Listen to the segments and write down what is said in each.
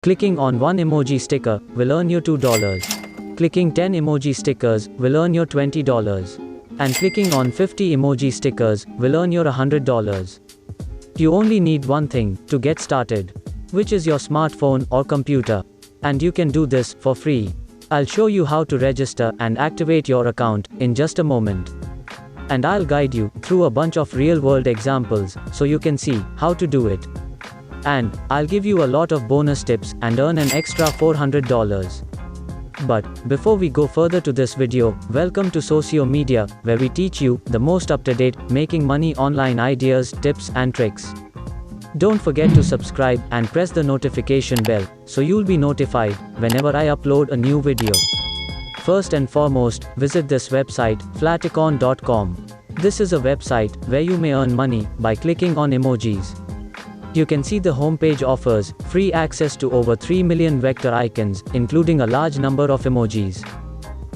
Clicking on one emoji sticker will earn you $2. Clicking 10 emoji stickers will earn you $20. And clicking on 50 emoji stickers will earn you $100. You only need one thing to get started, which is your smartphone or computer. And you can do this for free. I'll show you how to register and activate your account in just a moment. And I'll guide you through a bunch of real-world examples so you can see how to do it. And I'll give you a lot of bonus tips and earn an extra $400. But before we go further to this video, welcome to Socio Media, where we teach you the most up-to-date making money online ideas, tips and tricks. Don't forget to subscribe and press the notification bell so you'll be notified whenever I upload a new video. First and foremost, visit this website, flaticon.com. This is a website where you may earn money by clicking on emojis. You can see the homepage offers free access to over 3 million vector icons, including a large number of emojis.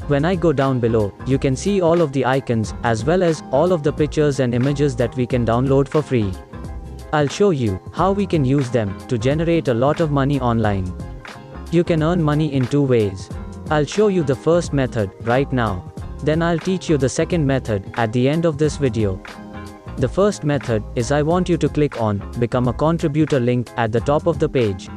When I go down below, you can see all of the icons, as well as all of the pictures and images that we can download for free. I'll show you how we can use them to generate a lot of money online. You can earn money in two ways. I'll show you the first method right now. Then I'll teach you the second method at the end of this video. The first method is I want you to click on Become a Contributor link at the top of the page.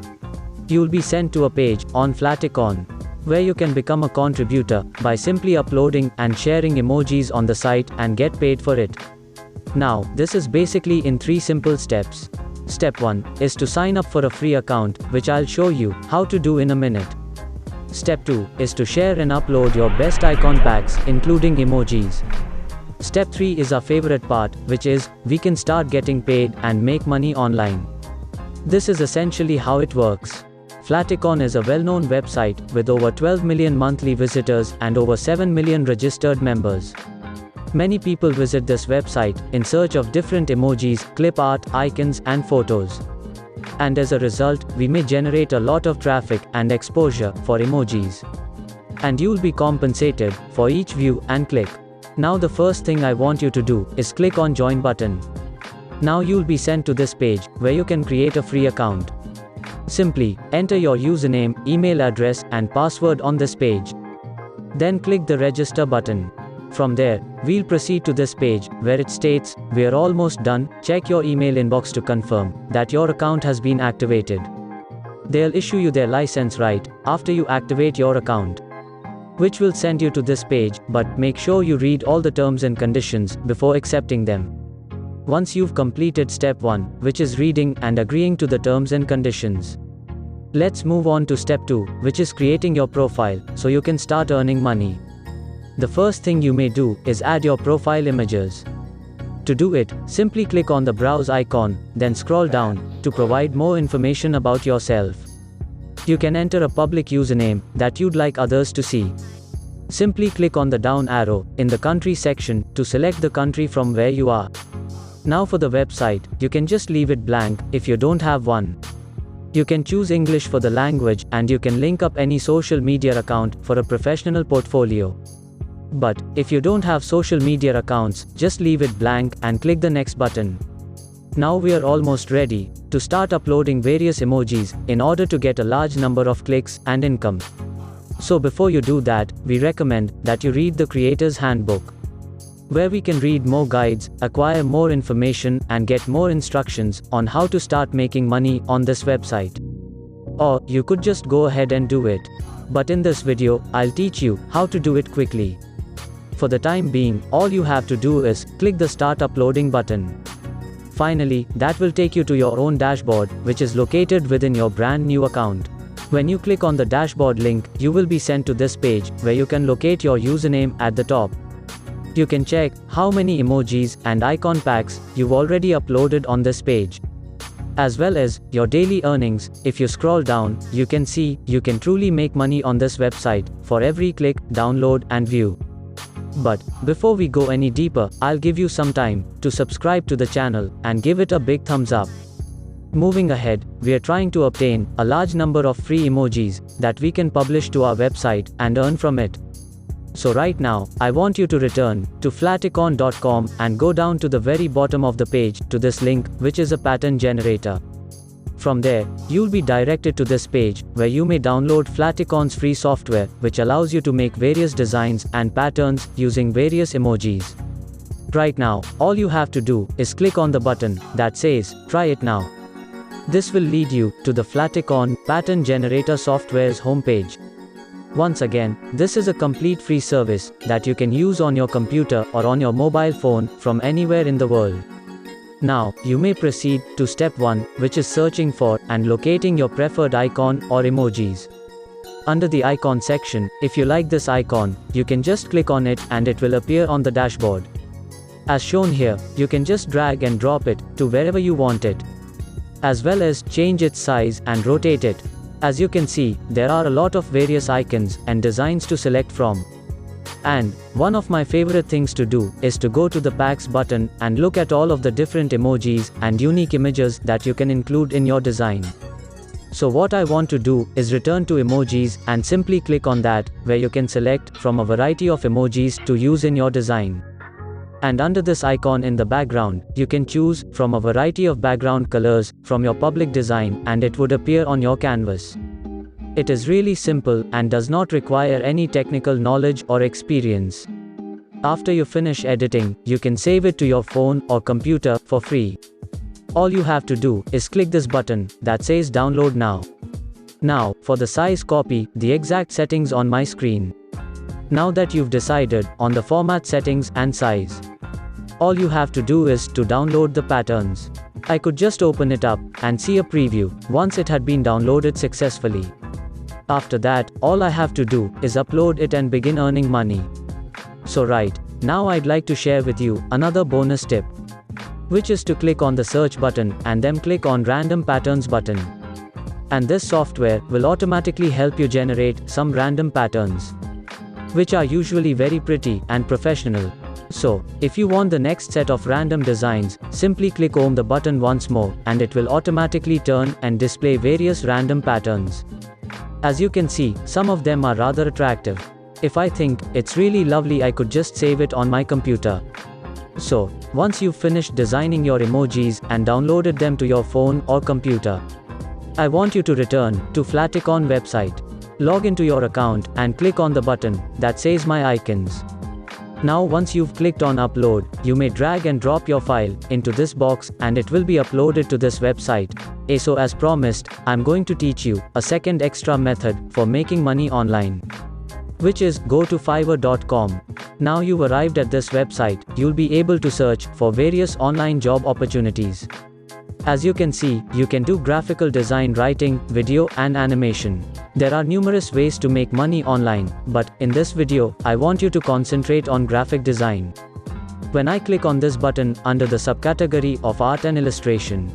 You'll be sent to a page on Flaticon, where you can become a contributor by simply uploading and sharing emojis on the site and get paid for it. Now, this is basically in 3 simple steps. Step 1 is to sign up for a free account, which I'll show you how to do in a minute. Step 2 is to share and upload your best icon packs, including emojis. Step 3 is our favorite part, which is, we can start getting paid and make money online. This is essentially how it works. Flaticon is a well-known website with over 12 million monthly visitors and over 7 million registered members. Many people visit this website in search of different emojis, clip art, icons, and photos. And as a result, we may generate a lot of traffic and exposure for emojis. And you'll be compensated for each view and click. Now the first thing I want you to do is click on Join button. Now you'll be sent to this page where you can create a free account. Simply enter your username, email address and password on this page. Then click the Register button. From there, we'll proceed to this page where it states, "We're almost done, check your email inbox to confirm that your account has been activated." They'll issue you their license right after you activate your account, which will send you to this page, but make sure you read all the terms and conditions before accepting them. Once you've completed step 1, which is reading and agreeing to the terms and conditions, let's move on to step 2, which is creating your profile so you can start earning money. The first thing you may do is add your profile images. To do it, simply click on the browse icon, then scroll down to provide more information about yourself. You can enter a public username that you'd like others to see. Simply click on the down arrow in the country section to select the country from where you are. Now for the website, you can just leave it blank if you don't have one. You can choose English for the language and you can link up any social media account for a professional portfolio. But if you don't have social media accounts, just leave it blank and click the next button. Now we are almost ready to start uploading various emojis in order to get a large number of clicks and income. So before you do that, we recommend that you read the Creator's Handbook, where we can read more guides, acquire more information and get more instructions on how to start making money on this website. Or you could just go ahead and do it. But in this video, I'll teach you how to do it quickly. For the time being, all you have to do is click the Start Uploading button. Finally, that will take you to your own dashboard, which is located within your brand new account. When you click on the dashboard link, you will be sent to this page where you can locate your username at the top. You can check how many emojis and icon packs you've already uploaded on this page, as well as your daily earnings. If you scroll down, you can see you can truly make money on this website for every click, download and view. But before we go any deeper, I'll give you some time to subscribe to the channel and give it a big thumbs up. Moving ahead, we are trying to obtain a large number of free emojis that we can publish to our website and earn from it. So right now, I want you to return to flaticon.com and go down to the very bottom of the page to this link, which is a pattern generator. From there, you'll be directed to this page, where you may download Flaticon's free software, which allows you to make various designs and patterns using various emojis. Right now, all you have to do is click on the button that says, "Try it now." This will lead you to the Flaticon Pattern Generator software's homepage. Once again, this is a complete free service that you can use on your computer or on your mobile phone from anywhere in the world. Now, you may proceed to step 1, which is searching for and locating your preferred icon or emojis. Under the icon section, if you like this icon, you can just click on it and it will appear on the dashboard. As shown here, you can just drag and drop it to wherever you want it, as well as change its size and rotate it. As you can see, there are a lot of various icons and designs to select from. And one of my favorite things to do is to go to the packs button and look at all of the different emojis and unique images that you can include in your design. So what I want to do is return to emojis and simply click on that, where you can select from a variety of emojis to use in your design. And under this icon in the background, you can choose from a variety of background colors from your public design and it would appear on your canvas. It is really simple and does not require any technical knowledge or experience. After you finish editing, you can save it to your phone or computer for free. All you have to do is click this button that says "Download now." Now, for the size, copy the exact settings on my screen. Now that you've decided on the format settings and size, all you have to do is to download the patterns. I could just open it up and see a preview once it had been downloaded successfully. After that, all I have to do is upload it and begin earning money. So right, now I'd like to share with you another bonus tip, which is to click on the search button and then click on random patterns button. And this software will automatically help you generate some random patterns, which are usually very pretty and professional. So, if you want the next set of random designs, simply click on the button once more, and it will automatically turn and display various random patterns. As you can see, some of them are rather attractive. If I think it's really lovely, I could just save it on my computer. So, once you've finished designing your emojis and downloaded them to your phone or computer, I want you to return to Flaticon website. Log into your account and click on the button that says My Icons. Now once you've clicked on upload, you may drag and drop your file into this box and it will be uploaded to this website. So as promised, I'm going to teach you a second extra method for making money online, which is go to Fiverr.com. Now you've arrived at this website, you'll be able to search for various online job opportunities. As you can see, you can do graphical design, writing, video, and animation. There are numerous ways to make money online, but in this video, I want you to concentrate on graphic design. When I click on this button under the subcategory of art and illustration,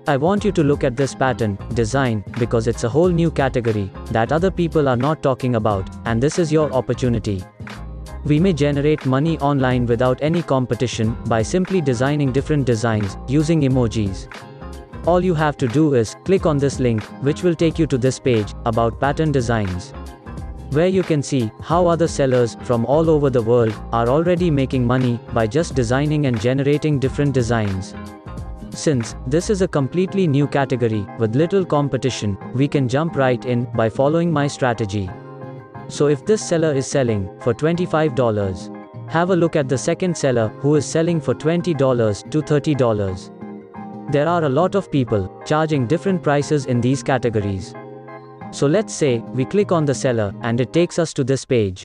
I want you to look at this pattern, design, because it's a whole new category that other people are not talking about, and this is your opportunity. We may generate money online without any competition by simply designing different designs using emojis. All you have to do is click on this link, which will take you to this page about pattern designs, where you can see how other sellers from all over the world are already making money by just designing and generating different designs. Since this is a completely new category with little competition, we can jump right in by following my strategy. So if this seller is selling for $25, have a look at the second seller who is selling for $20 to $30. There are a lot of people charging different prices in these categories. So let's say we click on the seller and it takes us to this page.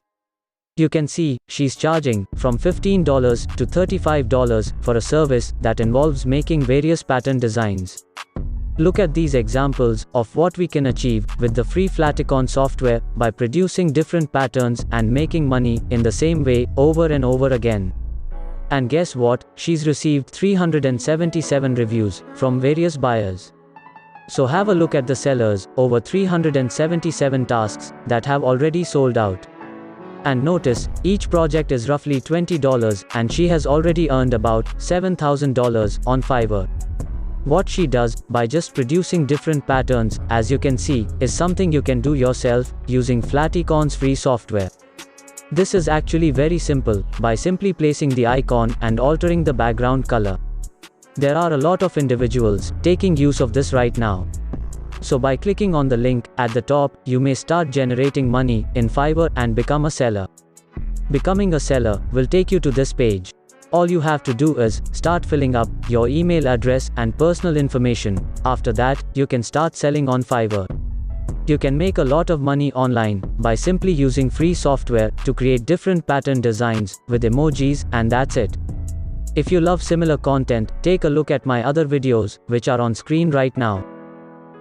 You can see she's charging from $15 to $35 for a service that involves making various pattern designs. Look at these examples of what we can achieve with the free Flaticon software by producing different patterns and making money in the same way over and over again. And guess what? She's received 377 reviews from various buyers. So have a look at the sellers, over 377 tasks that have already sold out. And notice, each project is roughly $20 and she has already earned about $7,000 on Fiverr. What she does, by just producing different patterns, as you can see, is something you can do yourself, using Flaticon's free software. This is actually very simple, by simply placing the icon and altering the background color. There are a lot of individuals taking use of this right now. So by clicking on the link at the top, you may start generating money in Fiverr and become a seller. Becoming a seller will take you to this page. All you have to do is start filling up your email address and personal information. After that, you can start selling on Fiverr. You can make a lot of money online by simply using free software to create different pattern designs with emojis, and that's it. If you love similar content, take a look at my other videos, which are on screen right now.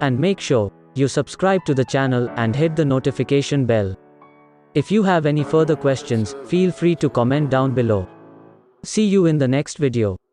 And make sure you subscribe to the channel and hit the notification bell. If you have any further questions, feel free to comment down below. See you in the next video.